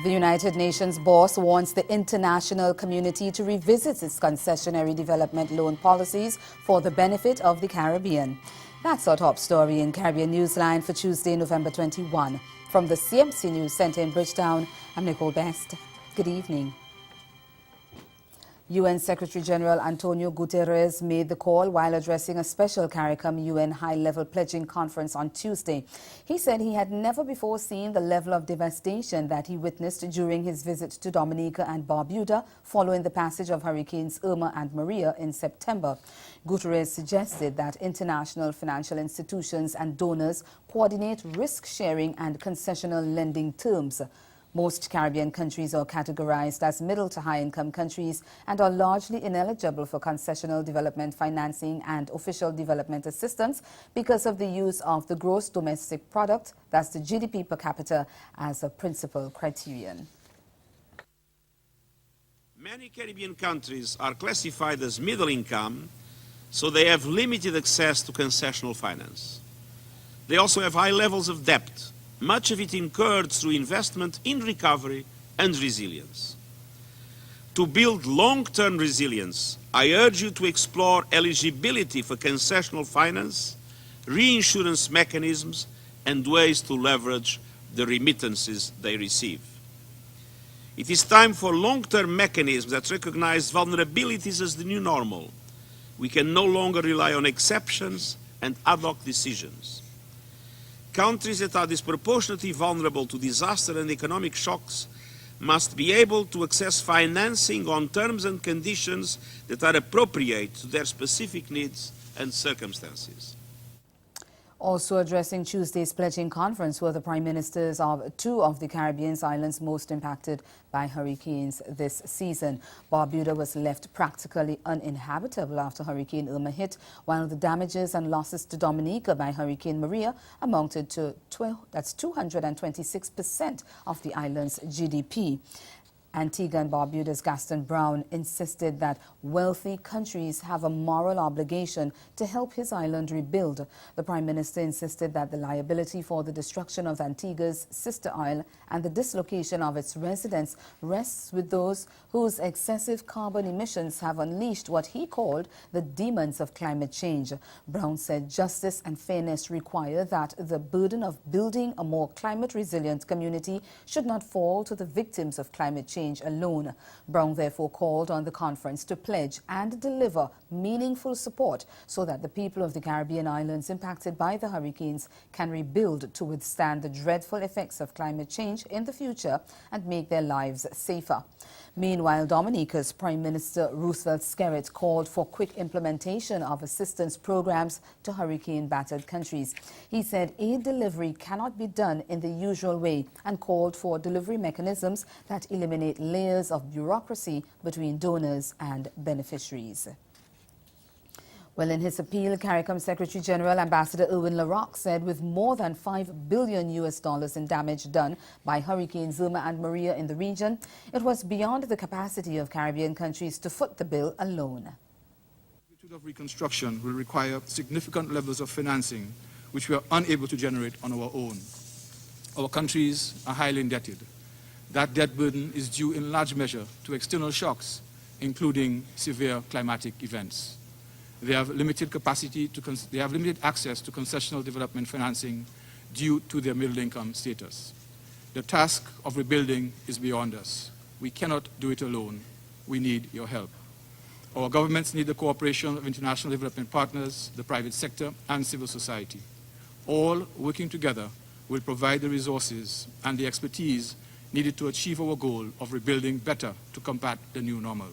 The United Nations boss wants the international community to revisit its concessionary development loan policies for the benefit of the Caribbean. That's our top story in Caribbean Newsline for Tuesday, November 21. From the CMC News Center in Bridgetown, I'm Nicole Best. Good evening. UN Secretary-General Antonio Guterres made the call while addressing a special CARICOM UN high-level pledging conference on Tuesday. He said he had never before seen the level of devastation that he witnessed during his visit to Dominica and Barbuda following the passage of Hurricanes Irma and Maria in September. Guterres suggested that international financial institutions and donors coordinate risk-sharing and concessional lending terms. Most Caribbean countries are categorized as middle to high-income countries and are largely ineligible for concessional development financing and official development assistance because of the use of the gross domestic product, that's the GDP per capita, as a principal criterion. Many Caribbean countries are classified as middle income, so they have limited access to concessional finance. They also have high levels of debt, much of it incurred through investment in recovery and resilience. To build long-term resilience, I urge you to explore eligibility for concessional finance, reinsurance mechanisms, and ways to leverage the remittances they receive. It is time for long-term mechanisms that recognize vulnerabilities as the new normal. We can no longer rely on exceptions and ad hoc decisions. Countries that are disproportionately vulnerable to disaster and economic shocks must be able to access financing on terms and conditions that are appropriate to their specific needs and circumstances. Also addressing Tuesday's pledging conference were the prime ministers of two of the Caribbean's islands most impacted by hurricanes this season. Barbuda was left practically uninhabitable after Hurricane Irma hit, while the damages and losses to Dominica by Hurricane Maria amounted to 226% of the island's GDP. Antigua and Barbuda's Gaston Brown insisted that wealthy countries have a moral obligation to help his island rebuild. The Prime Minister insisted that the liability for the destruction of Antigua's sister isle and the dislocation of its residents rests with those whose excessive carbon emissions have unleashed what he called the demons of climate change. Brown said justice and fairness require that the burden of building a more climate-resilient community should not fall to the victims of climate change alone. Brown therefore called on the conference to pledge and deliver meaningful support so that the people of the Caribbean islands impacted by the hurricanes can rebuild to withstand the dreadful effects of climate change in the future and make their lives safer. Meanwhile, Dominica's Prime Minister Roosevelt Skerrit called for quick implementation of assistance programs to hurricane-battered countries. He said aid delivery cannot be done in the usual way and called for delivery mechanisms that eliminate layers of bureaucracy between donors and beneficiaries. Well, in his appeal, CARICOM Secretary-General Ambassador Erwin LaRocque said with more than $5 billion in damage done by Hurricanes Irma and Maria in the region, it was beyond the capacity of Caribbean countries to foot the bill alone. The magnitude of reconstruction will require significant levels of financing, which we are unable to generate on our own. Our countries are highly indebted. That debt burden is due in large measure to external shocks, including severe climatic events. They have limited access to concessional development financing due to their middle income status. The task of rebuilding is beyond us. We cannot do it alone. We need your help. Our governments need the cooperation of international development partners, the private sector, and civil society. All working together will provide the resources and the expertise needed to achieve our goal of rebuilding better to combat the new normal.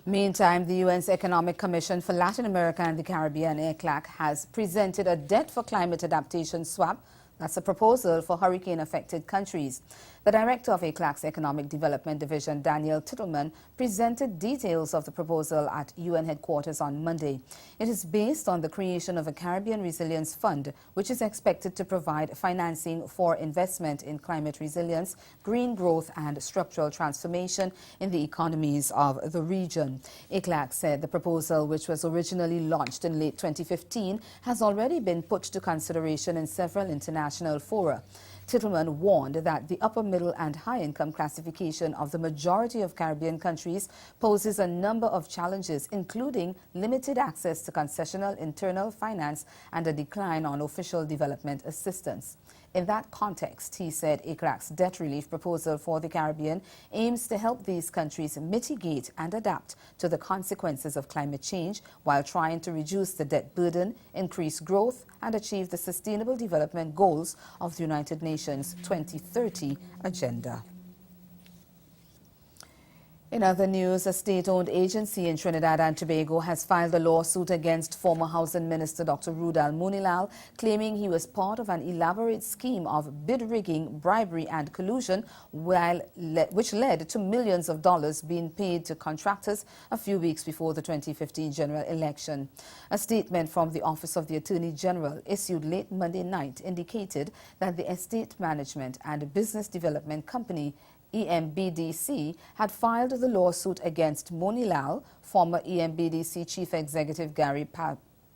Meantime, the UN's Economic Commission for Latin America and the Caribbean, ECLAC, has presented a debt for climate adaptation swap. That's a proposal for hurricane-affected countries. The director of ECLAC's Economic Development Division, Daniel Tittleman, presented details of the proposal at UN headquarters on Monday. It is based on the creation of a Caribbean Resilience Fund, which is expected to provide financing for investment in climate resilience, green growth, and structural transformation in the economies of the region. ECLAC said the proposal, which was originally launched in late 2015, has already been put to consideration in several international fora. Tittleman warned that the upper middle and high income classification of the majority of Caribbean countries poses a number of challenges, including limited access to concessional internal finance and a decline on official development assistance. In that context, he said ICRAC's debt relief proposal for the Caribbean aims to help these countries mitigate and adapt to the consequences of climate change while trying to reduce the debt burden, increase growth, and achieve the Sustainable Development Goals of the United Nations 2030 Agenda. In other news, a state-owned agency in Trinidad and Tobago has filed a lawsuit against former Housing Minister Dr. Rudal Munilal, claiming he was part of an elaborate scheme of bid rigging, bribery and collusion, which led to millions of dollars being paid to contractors a few weeks before the 2015 general election. A statement from the Office of the Attorney General issued late Monday night indicated that the Estate Management and Business Development Company EMBDC had filed the lawsuit against Munilal, former EMBDC Chief Executive Gary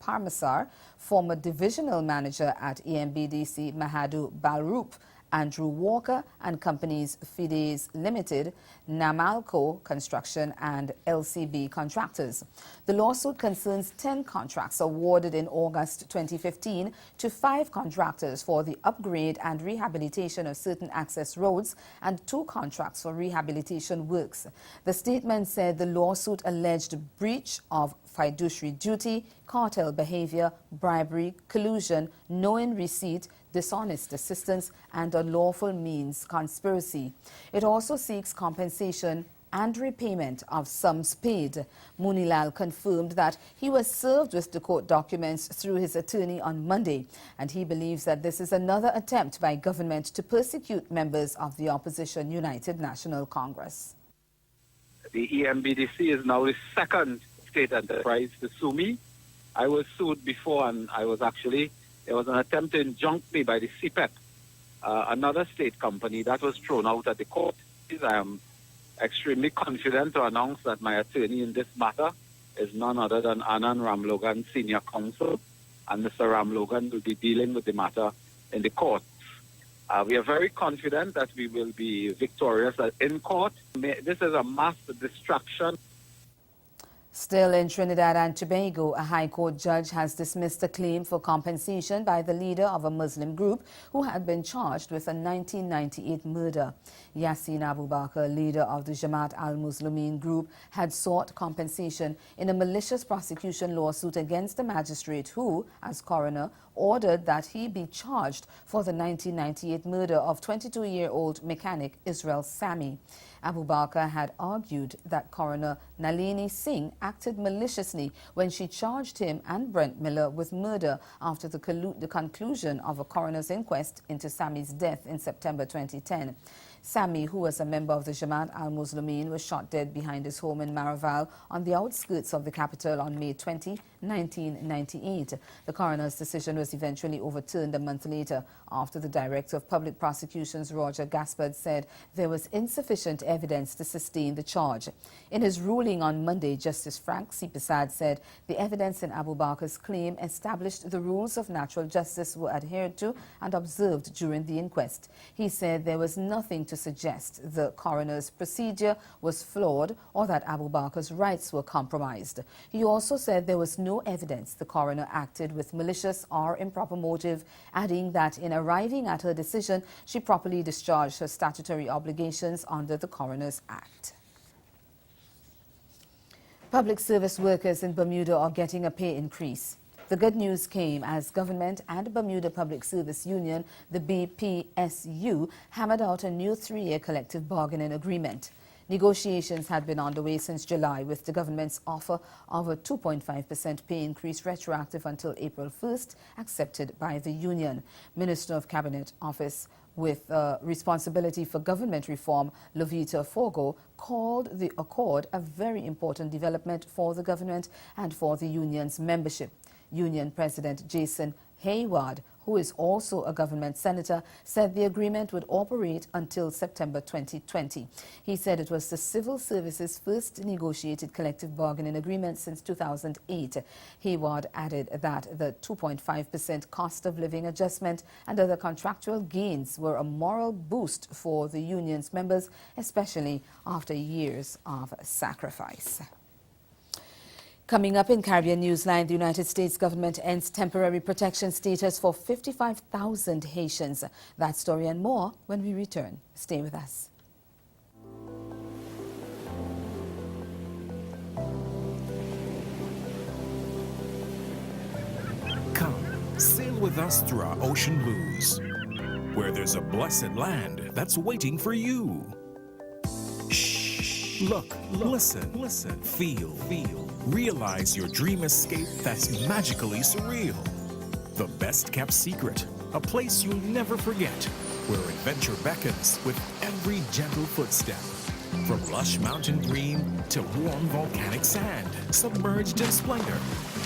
Parmesar, former Divisional Manager at EMBDC Mahadu Balrup, Andrew Walker and companies Fides Limited, Namalco Construction and LCB Contractors. The lawsuit concerns 10 contracts awarded in August 2015 to 5 contractors for the upgrade and rehabilitation of certain access roads and 2 contracts for rehabilitation works. The statement said the lawsuit alleged breach of fiduciary duty, cartel behavior, bribery, collusion, knowing receipt, dishonest assistance, and unlawful means conspiracy. It also seeks compensation and repayment of sums paid. Munilal confirmed that he was served with the court documents through his attorney on Monday, and he believes that this is another attempt by government to persecute members of the opposition United National Congress. The EMBDC is now the second state enterprise to sue me. I was sued before, and there was an attempt to injunct me by the CPEP, another state company that was thrown out at the court. I am extremely confident to announce that my attorney in this matter is none other than Anand Ramlogan, Senior Counsel, and Mr. Ramlogan will be dealing with the matter in the court. We are very confident that we will be victorious in court. This is a mass distraction. Still in Trinidad and Tobago, a High Court judge has dismissed a claim for compensation by the leader of a Muslim group who had been charged with a 1998 murder. Yassin Abubakar, leader of the Jamaat al-Muslimin group, had sought compensation in a malicious prosecution lawsuit against the magistrate who, as coroner, ordered that he be charged for the 1998 murder of 22-year-old mechanic Israel Sami. Abubakar had argued that coroner Nalini Singh acted maliciously when she charged him and Brent Miller with murder after the conclusion of a coroner's inquest into Sami's death in September 2010. Sami, who was a member of the Jamaat al-Muslimin, was shot dead behind his home in Maraval on the outskirts of the capital on May 20, 1998. The coroner's decision was eventually overturned a month later after the Director of Public Prosecutions, Roger Gaspard, said there was insufficient evidence to sustain the charge. In his ruling on Monday, Justice Frank C. Prasad said the evidence in Abubakar's claim established the rules of natural justice were adhered to and observed during the inquest. He said there was nothing to suggest the coroner's procedure was flawed or that Abubakar's rights were compromised. He also said there was no evidence the coroner acted with malicious or improper motive, adding that in arriving at her decision, she properly discharged her statutory obligations under the Coroner's Act. Public service workers in Bermuda are getting a pay increase. The good news came as government and Bermuda Public Service Union, the BPSU, hammered out a new 3-year collective bargaining agreement. Negotiations had been underway since July, with the government's offer of a 2.5% pay increase retroactive until April 1st accepted by the union. Minister of Cabinet Office with responsibility for government reform, Lovita Fogo, called the accord a very important development for the government and for the union's membership. Union President Jason Hayward, who is also a government senator, said the agreement would operate until September 2020. He said it was the civil service's first negotiated collective bargaining agreement since 2008. Hayward added that the 2.5% cost of living adjustment and other contractual gains were a moral boost for the union's members, especially after years of sacrifice. Coming up in Caribbean Newsline, the United States government ends temporary protection status for 55,000 Haitians. That story and more when we return. Stay with us. Come, sail with us through our ocean blues, where there's a blessed land that's waiting for you. Shh, look, listen, feel. Realize your dream escape that's magically surreal. The best kept secret, a place you'll never forget, where adventure beckons with every gentle footstep. From lush mountain green to warm volcanic sand, submerged in splendor,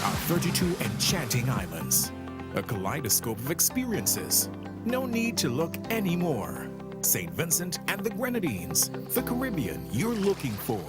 our 32 enchanting islands. A kaleidoscope of experiences. No need to look anymore. St. Vincent and the Grenadines, the Caribbean you're looking for.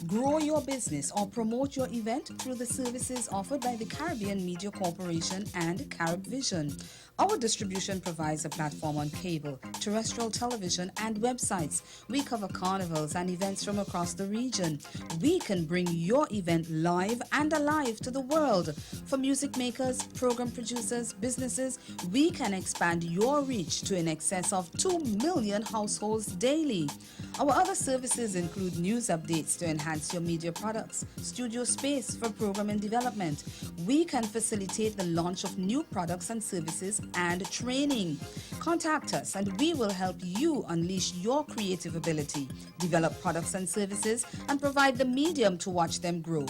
Grow your business or promote your event through the services offered by the Caribbean Media Corporation and CaribVision. Our distribution provides a platform on cable, terrestrial television, and websites. We cover carnivals and events from across the region. We can bring your event live and alive to the world. For music makers, program producers, businesses, we can expand your reach to in excess of 2 million households daily. Our other services include news updates to enhance your media products, studio space for program and development. We can facilitate the launch of new products and services and training. Contact us and we will help you unleash your creative ability, develop products and services, and provide the medium to watch them grow.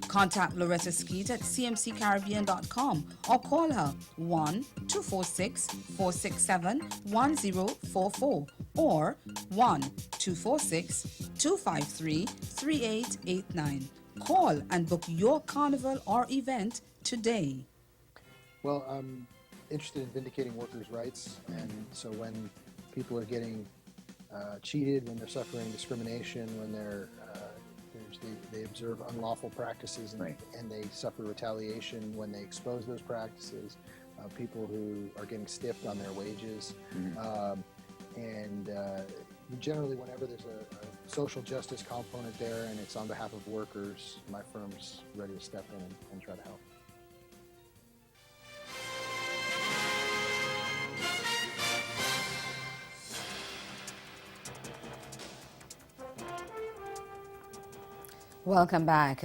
Contact Loretta Skeet at cmccaribbean.com or call her 1-246-467-1044 or 1-246-253-3889. Call and book your carnival or event today. Well, I'm interested in vindicating workers' rights, and so when people are getting cheated, when they're suffering discrimination, when they observe unlawful practices and they suffer retaliation when they expose those practices, people who are getting stiffed on their wages, and generally whenever there's a social justice component there and it's on behalf of workers, my firm's ready to step in and try to help. Welcome back.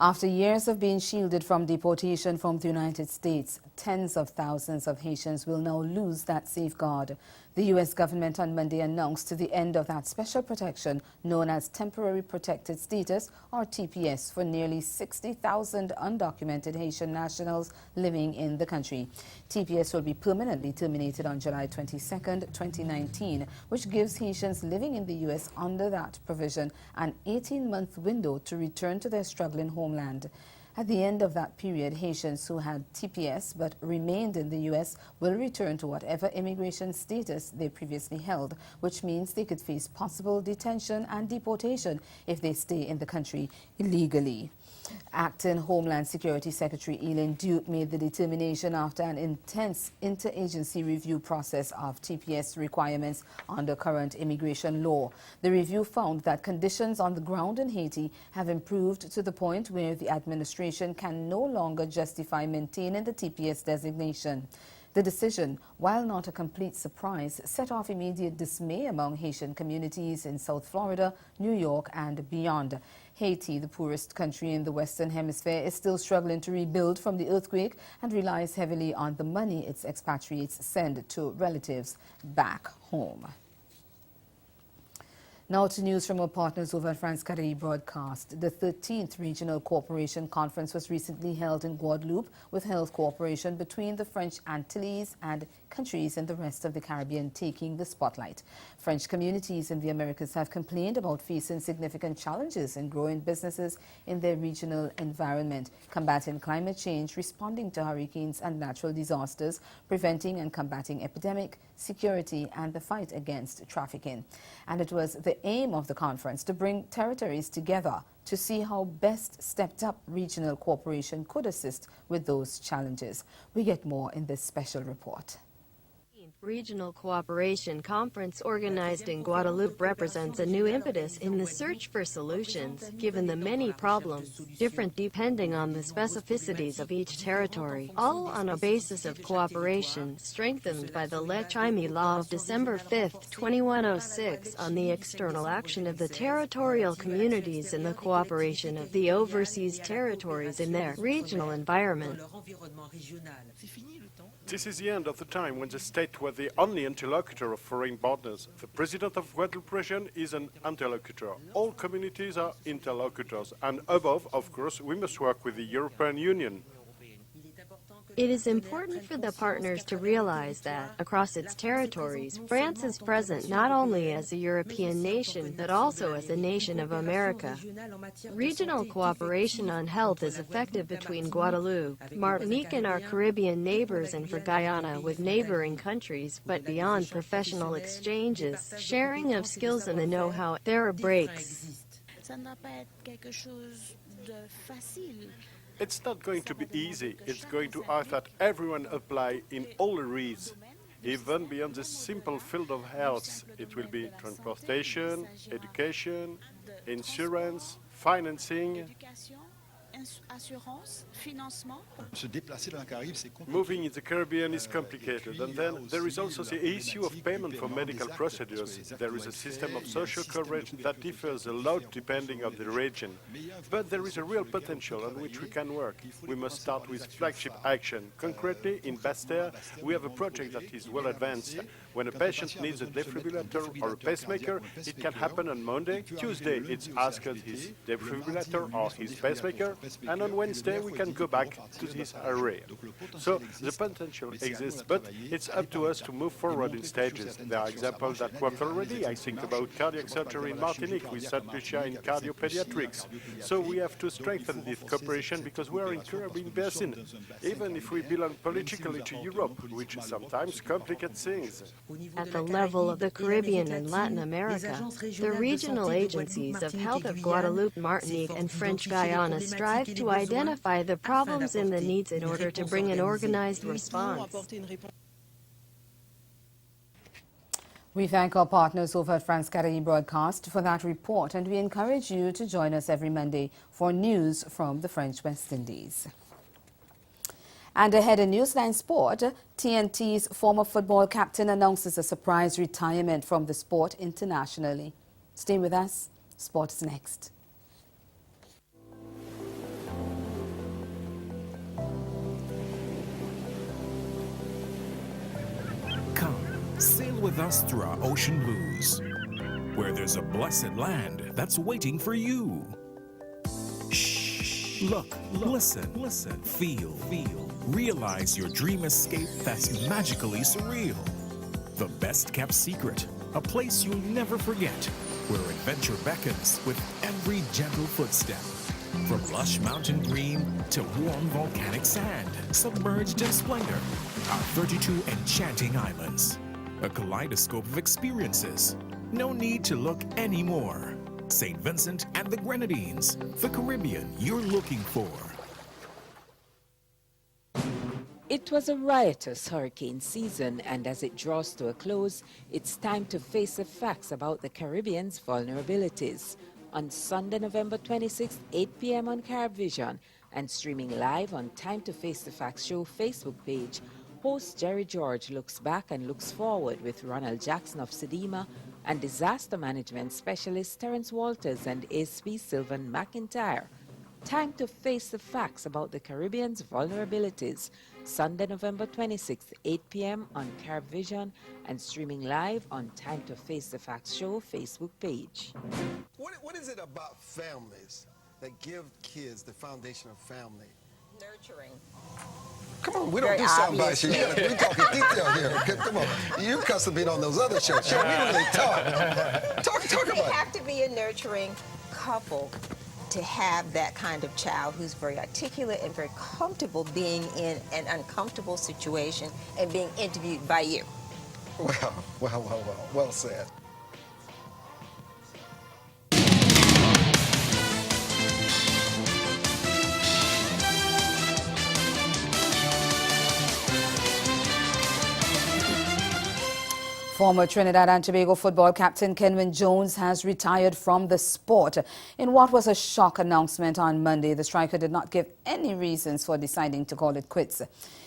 After years of being shielded from deportation from the United States, tens of thousands of Haitians will now lose that safeguard. The U.S. government on Monday announced the end of that special protection known as Temporary Protected Status, or TPS, for nearly 60,000 undocumented Haitian nationals living in the country. TPS will be permanently terminated on July 22, 2019, which gives Haitians living in the U.S. under that provision an 18-month window to return to their struggling homeland. At the end of that period, Haitians who had TPS but remained in the U.S. will return to whatever immigration status they previously held, which means they could face possible detention and deportation if they stay in the country illegally. Acting Homeland Security Secretary Eileen Duke made the determination after an intense interagency review process of TPS requirements under current immigration law. The review found that conditions on the ground in Haiti have improved to the point where the administration can no longer justify maintaining the TPS designation. The decision, while not a complete surprise, set off immediate dismay among Haitian communities in South Florida, New York, and beyond. Haiti, the poorest country in the Western Hemisphere, is still struggling to rebuild from the earthquake and relies heavily on the money its expatriates send to relatives back home. Now to news from our partners over at France Carré Broadcast. The 13th Regional Cooperation Conference was recently held in Guadeloupe with health cooperation between the French Antilles and countries in the rest of the Caribbean taking the spotlight. French communities in the Americas have complained about facing significant challenges in growing businesses in their regional environment, combating climate change, responding to hurricanes and natural disasters, preventing and combating epidemic, security and the fight against trafficking. And it was the aim of the conference to bring territories together to see how best stepped up regional cooperation could assist with those challenges. We get more in this special report. Regional Cooperation Conference organized in Guadeloupe represents a new impetus in the search for solutions, given the many problems, different depending on the specificities of each territory, all on a basis of cooperation strengthened by the Newsline Law of December 5, 2106 on the external action of the territorial communities in the cooperation of the overseas territories in their regional environment. This is the end of the time when the state was the only interlocutor of foreign partners. The president of Guadeloupe region is an interlocutor. All communities are interlocutors. And above, of course, we must work with the European Union. It is important for the partners to realize that, across its territories, France is present not only as a European nation, but also as a nation of America. Regional cooperation on health is effective between Guadeloupe, Martinique and our Caribbean neighbors and for Guyana with neighboring countries, but beyond professional exchanges, sharing of skills and the know-how, there are breaks. It's not going to be easy. It's going to ask that everyone apply in all areas. Even beyond the simple field of health, it will be transportation, education, insurance, financing. Moving in the Caribbean is complicated, and then there is also the issue of payment for medical procedures. There is a system of social coverage that differs a lot depending on the region. But there is a real potential on which we can work. We must start with flagship action. Concretely, in Basse-Terre, we have a project that is well advanced. When a patient needs a defibrillator or a pacemaker, it can happen on Monday. Tuesday, it's asked his defibrillator or his pacemaker, and on Wednesday we can go back to this area. So the potential exists, but it's up to us to move forward in stages. There are examples that work already. I think about cardiac surgery in Martinique with St. Lucia in cardiopediatrics. So we have to strengthen this cooperation because we are in Caribbean Basin, even if we belong politically to Europe, which sometimes complicates things. At the level of the Caribbean and Latin America, the regional agencies of health of Guadeloupe, Martinique, and French Guyana strive to identify the problems and the needs in order to bring an organized response. We thank our partners over at France Carré Broadcast for that report, and we encourage you to join us every Monday for news from the French West Indies. And ahead in Newsline Sport, TNT's former football captain announces a surprise retirement from the sport internationally. Stay with us. Sports next. Come, sail with us through our ocean blues, where there's a blessed land that's waiting for you. Shh. Look, listen, feel. Realize your dream escape that's magically surreal. The best kept secret, a place you'll never forget, where adventure beckons with every gentle footstep. From lush mountain green to warm volcanic sand, submerged in splendor, our 32 enchanting islands. A kaleidoscope of experiences. No need to look anymore. St. Vincent and the Grenadines, the Caribbean you're looking for. It was a riotous hurricane season, and as it draws to a close, it's time to face the facts about the Caribbean's vulnerabilities. On Sunday, November 26, 8 p.m. on Caribvision, and streaming live on Time to Face the Facts show Facebook page, host Jerry George looks back and looks forward with Ronald Jackson of Sedema and disaster management specialist Terence Walters and ASP Sylvan McIntyre. Time to face the facts about the Caribbean's vulnerabilities. Sunday, November 26th, 8 p.m. on CaribVision and streaming live on Time to Face the Facts show Facebook page. What is it about families that give kids the foundation of family? Nurturing. Come on, we don't do soundbites here. We're talking detail here. Come on. You accustomed to being on those other shows. Sure, we don't really talk. Talk about it. You have to be a nurturing couple to have that kind of child who's very articulate and very comfortable being in an uncomfortable situation and being interviewed by you. Well said. Former Trinidad and Tobago football captain Kenwin Jones has retired from the sport. In what was a shock announcement on Monday, the striker did not give any reasons for deciding to call it quits.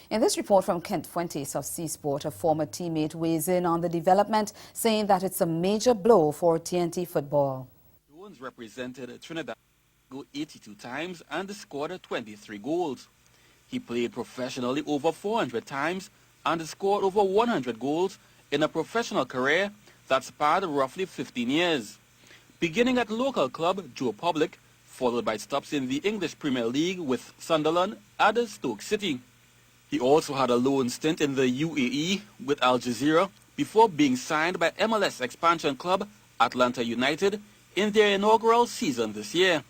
In this report from Kent Fuentes of C-Sport, a former teammate weighs in on the development, saying that it's a major blow for TNT football. Jones represented Trinidad 82 times and scored 23 goals. He played professionally over 400 times and scored over 100 goals in a professional career that spanned roughly 15 years. Beginning at local club Joe Public, followed by stops in the English Premier League with Sunderland and Stoke City. He also had a loan stint in the UAE with Al Jazeera before being signed by MLS expansion club Atlanta United in their inaugural season this year.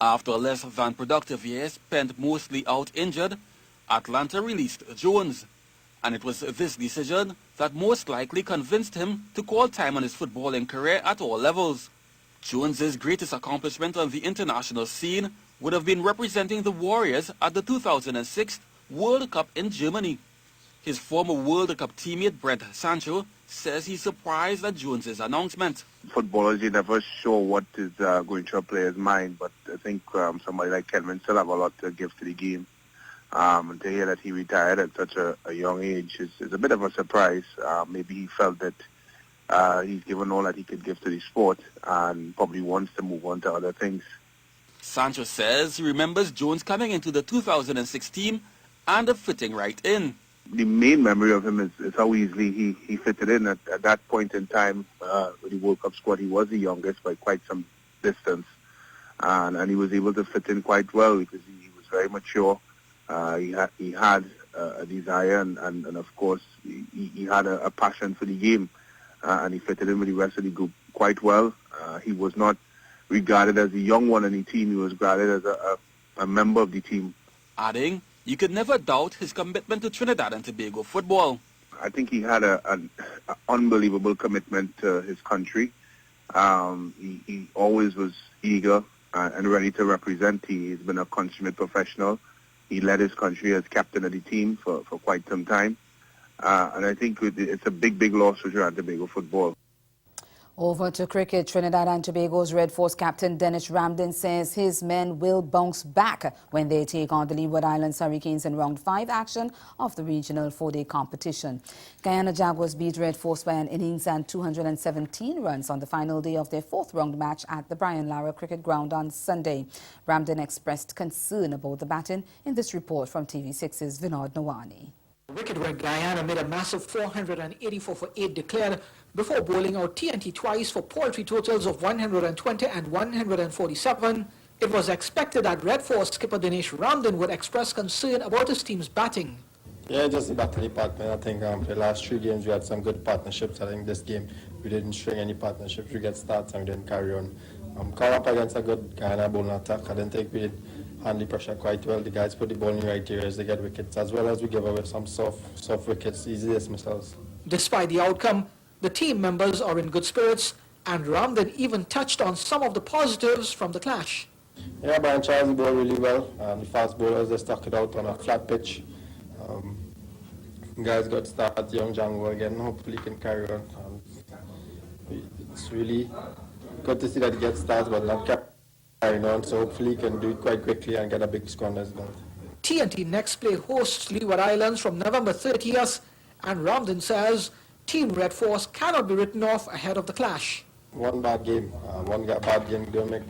After a less than productive year spent mostly out injured, Atlanta released Jones. And it was this decision that most likely convinced him to call time on his footballing career at all levels. Jones's greatest accomplishment on the international scene would have been representing the Warriors at the 2006 World Cup in Germany. His former World Cup teammate Brent Sancho says he's surprised at Jones's announcement. Footballers, you never sure what is going through a player's mind, but I think somebody like Kenwin still have a lot to give to the game. And to hear that he retired at such a young age is a bit of a surprise. Maybe he felt that he's given all that he could give to the sport and probably wants to move on to other things. Sancho says he remembers Jones coming into the 2006 team and fitting right in. The main memory of him is how easily he fitted in. At that point in time, with the World Cup squad, he was the youngest by quite some distance. And he was able to fit in quite well because he was very mature. He had a desire and of course he had a passion for the game, and he fitted in with the rest of the group quite well. He was not regarded as a young one in the team, he was regarded as a member of the team. Adding, you could never doubt his commitment to Trinidad and Tobago football. I think he had an unbelievable commitment to his country. He always was eager and ready to represent. He's been a consummate professional. He led his country as captain of the team for quite some time. And I think it's a big loss for Trinidad and Tobago football. Over to cricket, Trinidad and Tobago's Red Force captain Dennis Ramden says his men will bounce back when they take on the Leeward Islands Hurricanes in round 5 action of the regional 4-day competition. Guyana Jaguars beat Red Force by an innings and 217 runs on the final day of their 4th round match at the Brian Lara Cricket Ground on Sunday. Ramden expressed concern about the batting in this report from TV6's Vinod Nawani. Wicket Red Guyana made a massive 484 for 8 declared before bowling out TNT twice for paltry totals of 120 and 147. It was expected that Red Force skipper Dinesh Ramden would express concern about his team's batting. Yeah, just the batting department. I think for the last 3 games we had some good partnerships. I think this game we didn't string any partnerships. We get starts and we didn't carry on. Come up against a good Guyana bowling attack. I didn't think we did handle the pressure quite well. The guys put the ball in the right areas, they get wickets, as well as we give away some soft wickets, easy dismissals. Despite the outcome, the team members are in good spirits, and Ramden even touched on some of the positives from the clash. Yeah, Brian Charles bowled really well. The fast bowlers, they stuck it out on a flat pitch. Guys got started, young Django again, hopefully he can carry on. It's really good to see that he gets started, but not carrying on, so hopefully he can do it quite quickly and get a big score as well. TNT next play hosts Leeward Islands from November 30th, and Ramden says Team Red Force cannot be written off ahead of the clash. One bad game, don't make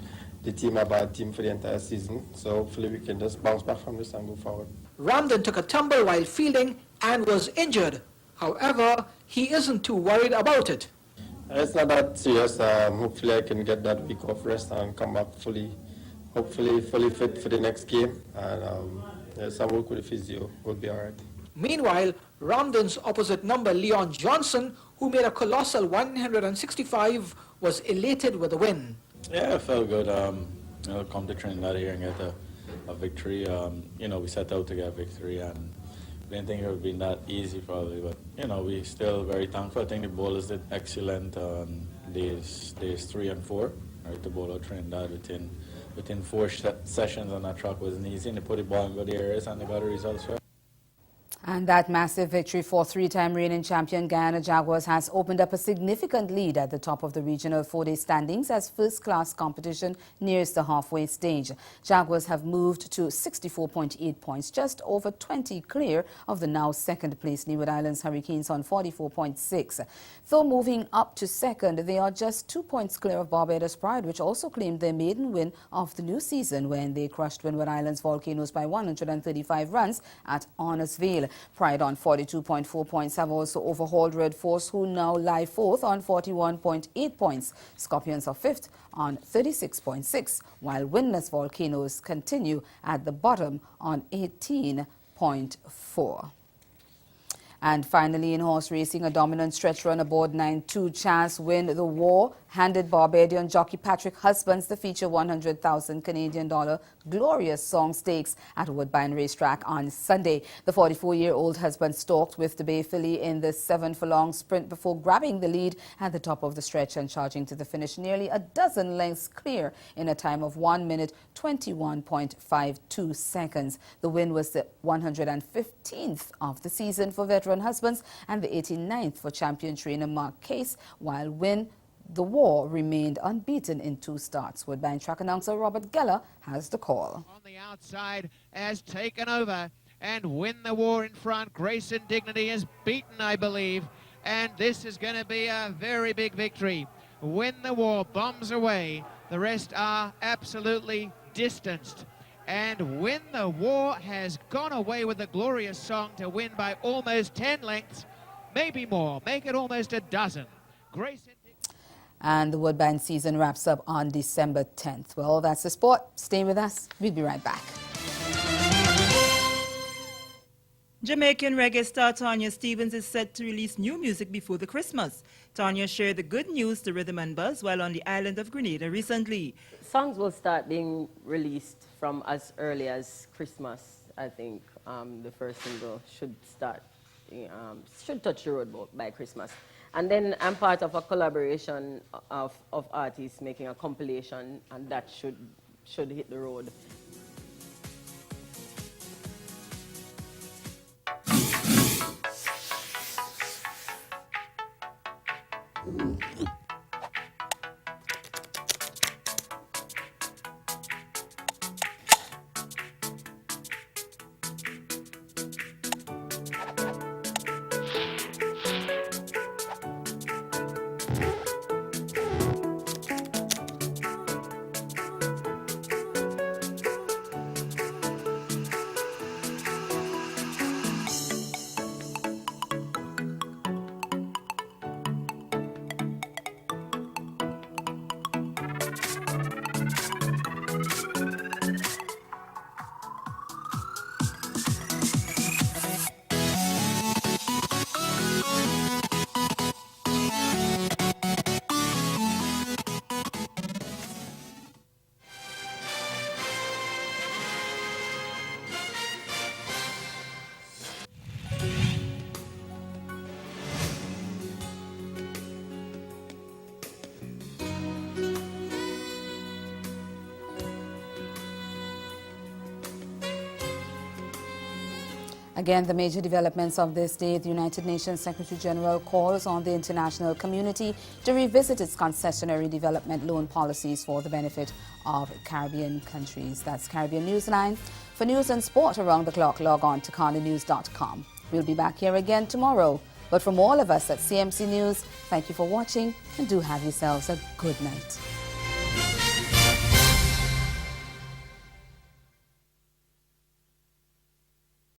the team a bad team for the entire season. So hopefully we can just bounce back from this and go forward. Ramden took a tumble while fielding and was injured. However, he isn't too worried about it. It's not that serious. Hopefully I can get that week off rest and come back hopefully fully fit for the next game. And some work with the physio will be all right. Meanwhile, Ramden's opposite number, Leon Johnson, who made a colossal 165, was elated with the win. Yeah, it felt good. Come to Trinidad here and get a victory. We set out to get a victory, and didn't think it would be that easy probably, but we still very thankful. I think the bowlers did excellent on days 3 and 4. Right, the bowler Trinidad within 4 sessions on that track wasn't easy, and they put the ball in good areas and they got the results right. And that massive victory for three-time reigning champion Guyana Jaguars has opened up a significant lead at the top of the regional 4-day standings as first-class competition nears the halfway stage. Jaguars have moved to 64.8 points, just over 20 clear of the now second-place Leeward Islands Hurricanes on 44.6. Though moving up to second, they are just 2 points clear of Barbados Pride, which also claimed their maiden win of the new season when they crushed Windward Islands Volcanoes by 135 runs at Honors Vale. Pride on 42.4 points have also overhauled Red Force, who now lie fourth on 41.8 points. Scorpions are fifth on 36.6, while Windless Volcanoes continue at the bottom on 18.4. And finally, in horse racing, a dominant stretch run aboard 9-2 Chance Win the War handed Barbadian jockey Patrick Husbands the feature $100,000 Canadian Glorious Song Stakes at Woodbine Racetrack on Sunday. The 44-year-old husband stalked with the Bay filly in the 7-furlong sprint before grabbing the lead at the top of the stretch and charging to the finish nearly a dozen lengths clear in a time of 1 minute 21.52 seconds. The win was the 115th of the season for veteran Husbands and the 89th for champion trainer Mark Case, while Win the War remained unbeaten in 2 starts. Woodbine track announcer Robert Geller has the call. On the outside has taken over and Win the War in front. Grace and Dignity is beaten, I believe, and this is going to be a very big victory. Win the War bombs away. The rest are absolutely distanced. And Win the War has gone away with the Glorious Song to win by almost 10 lengths, maybe more. Make it almost a dozen. Grace and the Woodbine season wraps up on December 10th. Well, that's the sport. Stay with us. We'll be right back. Jamaican reggae star Tanya Stevens is set to release new music before the Christmas. Tanya shared the good news to Rhythm and Buzz while on the island of Grenada recently. Songs will start being released from as early as Christmas. I think the first single should start, should touch the road by Christmas. And then I'm part of a collaboration of artists making a compilation, and that should hit the road. Again, the major developments of this day, the United Nations Secretary General calls on the international community to revisit its concessionary development loan policies for the benefit of Caribbean countries. That's Caribbean Newsline. For news and sport around the clock, log on to CarneNews.com. We'll be back here again tomorrow. But from all of us at CMC News, thank you for watching and do have yourselves a good night.